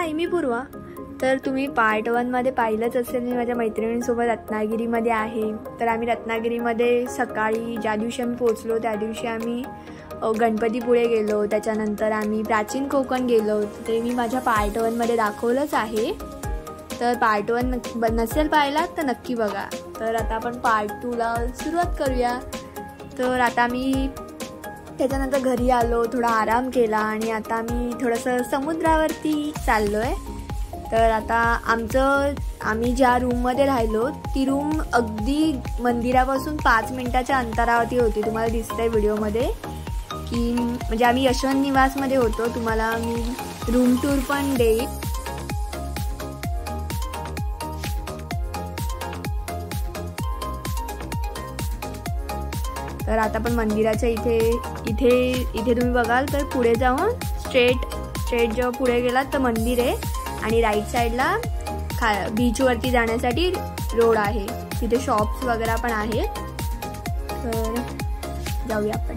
हाय, मी पूर्वा. तर तुम्ही पार्ट 1 मध्ये पाहिलंच असेल, मी माझ्या मैत्रिणींसोबत रत्नागिरीमध्ये आहे. तर आम्ही रत्नागिरीमध्ये सकाळी ज्या दिवशी आम्ही पोचलो त्या दिवशी आम्ही गणपतीपुळे गेलो. त्याच्यानंतर आम्ही प्राचीन कोकण गेलो. ते मी माझ्या पार्ट 1 मध्ये दाखवलंच आहे. तर पार्ट 1 नसेल पाहिलात तर नक्की बघा. तर आता आपण पार्ट 2 ला सुरुवात करूया. तर आता मी त्याच्यानंतर घरी आलो, थोडा आराम केला आणि आता मी थोडंसं समुद्रावरती चाललो आहे. तर आता आम्ही ज्या रूममध्ये राहिलो ती रूम अगदी मंदिरापासून 5 मिनिटाच्या अंतरावरती होती. तुम्हाला दिसतंय व्हिडिओमध्ये की म्हणजे आम्ही यशवंत निवासमध्ये होतो. तुम्हाला मी रूम टूर पण देईन. तर आता पण मंदिराच्या इथे तुम्ही बघाल तर पुढे जाऊन स्ट्रेट जेव्हा पुढे गेलात तर मंदिर आहे आणि राईट साईडला बीचवरती जाण्यासाठी रोड आहे. तिथे शॉप्स वगैरे पण आहेत. तर जाऊया आपण.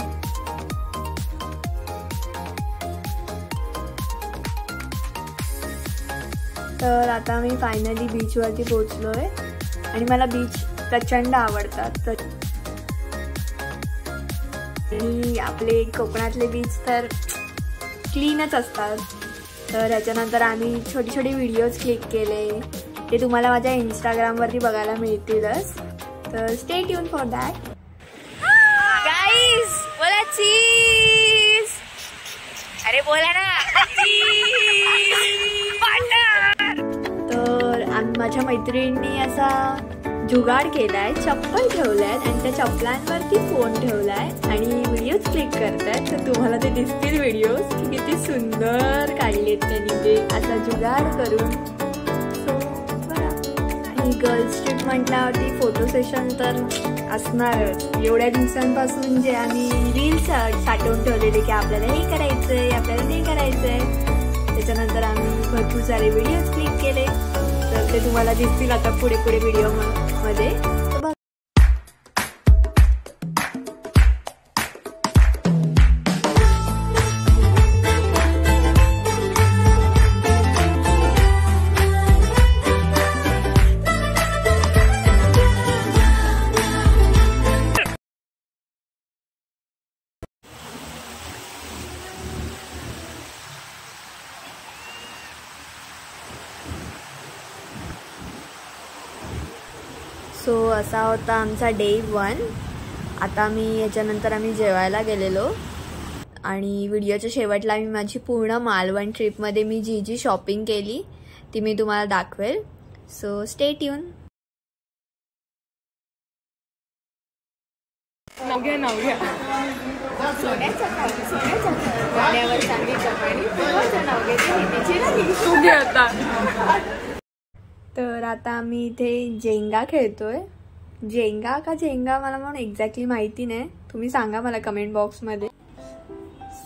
तर आता मी फायनली बीचवरती पोहोचलोय आणि मला बीच प्रचंड आवडतात. आणि आपले कोकणातले बीच तर क्लीनच असतात. तर याच्यानंतर आम्ही छोटे छोटे व्हिडिओज क्लिक केले. ते तुम्हाला माझ्या इंस्टाग्रामवरती बघायला मिळतीलच. तर stay tune for that. Guys बोला चीज. अरे बोला ना. तर माझ्या मैत्रिणींनी असा जुगाड केलाय, चप्पल ठेवल्यात आणि त्या चप्पलांवरती फोन ठेवलाय आणि व्हिडिओज क्लिक करतायत. तर तुम्हाला ते दिसतील व्हिडिओज की किती सुंदर काढलेत त्यांनी ते असा जुगाड करून. सो बघा. आणि गर्ल्स ट्रिप म्हटल्यावरती फोटो सेशन तर असणारच. एवढ्या दिवसांपासून जे आम्ही रील्स साठवून ठेवलेले की आपल्याला हे करायचंय, आपल्याला ते करायचंय. त्याच्यानंतर आम्ही भरपूर सारे व्हिडिओज क्लिक केले. तर ते तुम्हाला दिसतील आता पुढे व्हिडिओ मध्ये. सो असा होता आमचा डे 1. आता याच्यानंतर आम्ही जेवायला गेलेलो आणि व्हिडिओच्या शेवटला मी माझी पूर्ण मालवण ट्रिपमध्ये मी जी शॉपिंग केली ती मी तुम्हाला दाखवेल. So stay tune. तर आता आम्ही इथे जेंगा खेळतोय. जेंगा का झेंगा मला म्हणून एक्झॅक्टली माहिती नाही. तुम्ही सांगा मला कमेंट बॉक्समध्ये.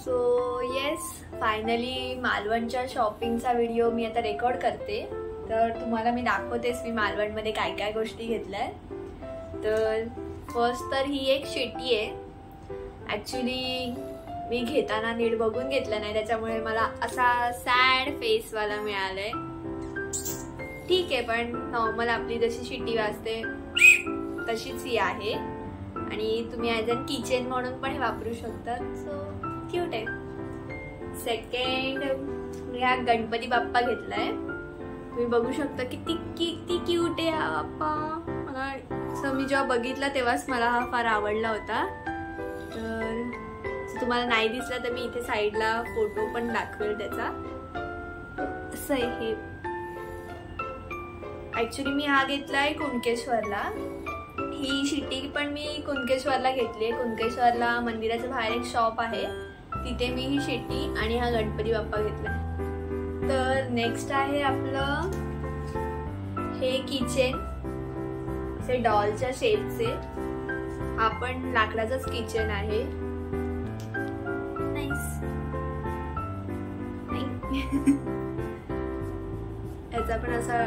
सो येस, फायनली मालवणच्या शॉपिंगचा व्हिडिओ मी आता रेकॉर्ड करते. तर तुम्हाला मी दाखवतेस मी मालवणमध्ये काय काय गोष्टी घेतल्या. तर फर्स्ट तर ही एक शेटी आहे. ॲक्च्युली मी घेताना नीट बघून घेतलं नाही, त्याच्यामुळे मला असा सॅड फेसवाला मिळालाय. ठीक आहे, पण नॉर्मल आपली जशी शिट्टी वाजते तशीच ही आहे आणि तुम्ही ॲज अ किचन म्हणून पण हे वापरू शकतात. सो क्यूट आहे. सेकंड मी हा गणपती बाप्पा घेतलाय. तुम्ही बघू शकता किती क्यूट आहे हा बाप्पा. मला मी जेव्हा बघितला तेव्हाच मला हा फार आवडला होता. तर तुम्हाला नाही दिसला तर मी इथे साईडला फोटो पण दाखवेल त्याचा. असं आहे हे. ॲक्च्युली मी हा घेतलाय कुणकेश्वरला. ही शिट्टी पण मी कुणकेश्वरला घेतली आहे. कुणकेश्वरला मंदिराच्या बाहेर एक शॉप आहे, तिथे मी ही शिट्टी आणि हा गणपती बाप्पा घेतलाय. तर नेक्स्ट आहे आपलं हे किचन, असे डॉलच्या शेपचे. हा पण लाकडाचाच किचन आहे. याचा पण असा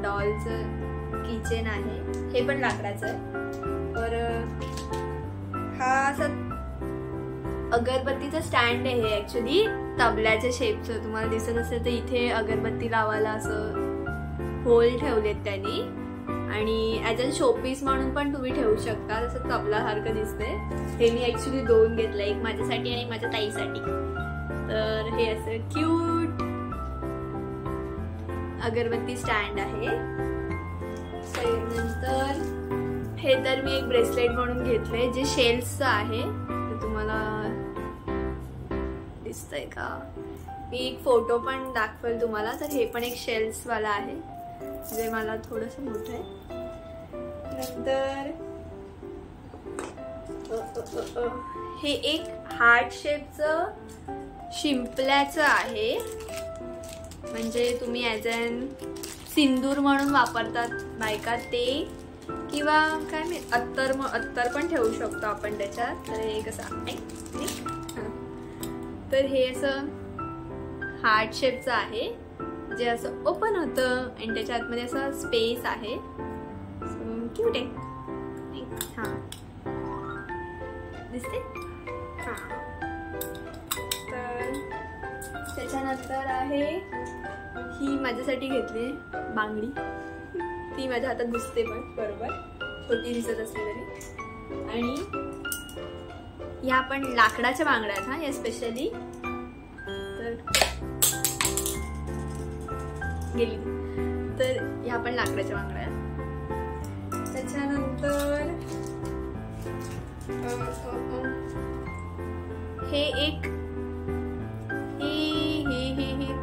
डॉलचं किचन आहे. हे पण लाकडाचं आहे. तर हा असा अगरबत्तीचं स्टँड आहे ऍक्च्युली तबल्याच्या शेपचं. तुम्हाला दिसत असेल तर इथे अगरबत्ती लावायला असं होल ठेवलेत त्यांनी आणि ॲज अ शोपीस म्हणून पण तुम्ही ठेवू शकता. जसं तबलासारखं दिसतंय. हे मी ऍक्च्युली 2 घेतलं, एक माझ्यासाठी आणि माझ्या ताईसाठी. तर हे असं क्यूट अगरबत्ती स्टँड आहे. नंतर हे तर मी एक ब्रेसलेट म्हणून घेतलंय जे शेल्सचं आहे. तर तुम्हाला दिसतंय का? मी एक फोटो पण दाखवेल तुम्हाला. तर हे पण एक शेल्सवाला आहे जे मला थोडंसं मोठं आहे. नंतर हे एक हार्ट शेपचं शिंपल्याचं आहे. म्हणजे तुम्ही ॲज अन सिंदूर म्हणून वापरतात बायका ते, किंवा काय मी अत्तर पण ठेवू शकतो आपण त्याच्यात. तर हे कसं तर हे असं हार्ट शेपचं आहे जे असं ओपन होतं आणि त्याच्या आतमध्ये असं स्पेस आहे. क्यूट आहे. हां दिसते. हां तर त्याच्यानंतर आहे ही माझ्यासाठी घेतली बांगडी. ती माझ्या हातात दिसते पण बरोबर, छोटी दिसत असली तरी. आणि ह्या पण लाकडाच्या बांगड्या आहेत हा, या स्पेशली. तर गेली तर ह्या पण लाकडाच्या बांगड्या आहेत. त्याच्यानंतर हे एक ही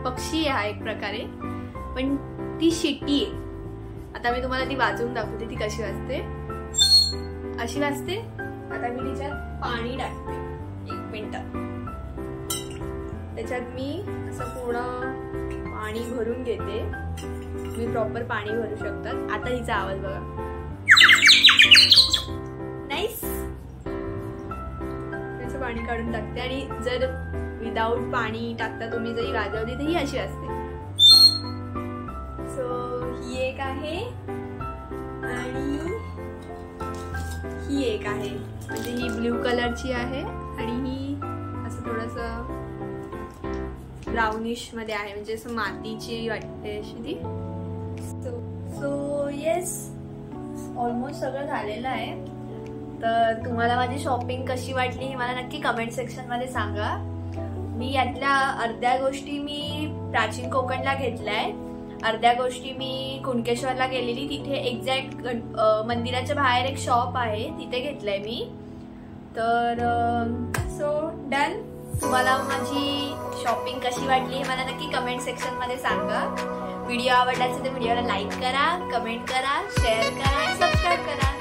पक्षी आहे एक प्रकारे, पण ती शिट्टी आहे. आता मी तुम्हाला ती वाजवून दाखवते ती कशी वाजते. अशी वाजते. आता मी तिच्यात पाणी टाकते. 1 मिनिट. त्याच्यात मी असं पूर्ण पाणी भरून घेते. तुम्ही प्रॉपर पाणी भरू शकतात. आता हिचा आवाज बघा. नाईस. त्याचं पाणी काढून टाकते आणि जर विदाऊट पाणी टाकता तुम्ही जरी वाजवली तर ही अशी असते. सो ही एक आहे आणि ही एक आहे. म्हणजे ही ब्ल्यू कलरची आहे आणि ही असं थोडंसं ब्राउनिश मध्ये आहे. म्हणजे असं मातीची वाटते अशी ती. सो येस ऑलमोस्ट सगळं झालेलं आहे. तर तुम्हाला माझी शॉपिंग कशी वाटली हे मला नक्की कमेंट सेक्शन मध्ये सांगा. मी यातल्या अर्ध्या गोष्टी मी प्राचीन कोकणला घेतल्याय, अर्ध्या गोष्टी मी कुणकेश्वरला गेलेली तिथे एक्झॅक्ट मंदिराच्या बाहेर एक शॉप आहे तिथे घेतलंय मी. तर सो डन. तुम्हाला माझी शॉपिंग कशी वाटली हे मला नक्की कमेंट सेक्शन मध्ये सांगा. व्हिडिओ आवडला असेल तर व्हिडिओला लाईक करा, कमेंट करा, शेअर करा आणि सबस्क्राईब करा.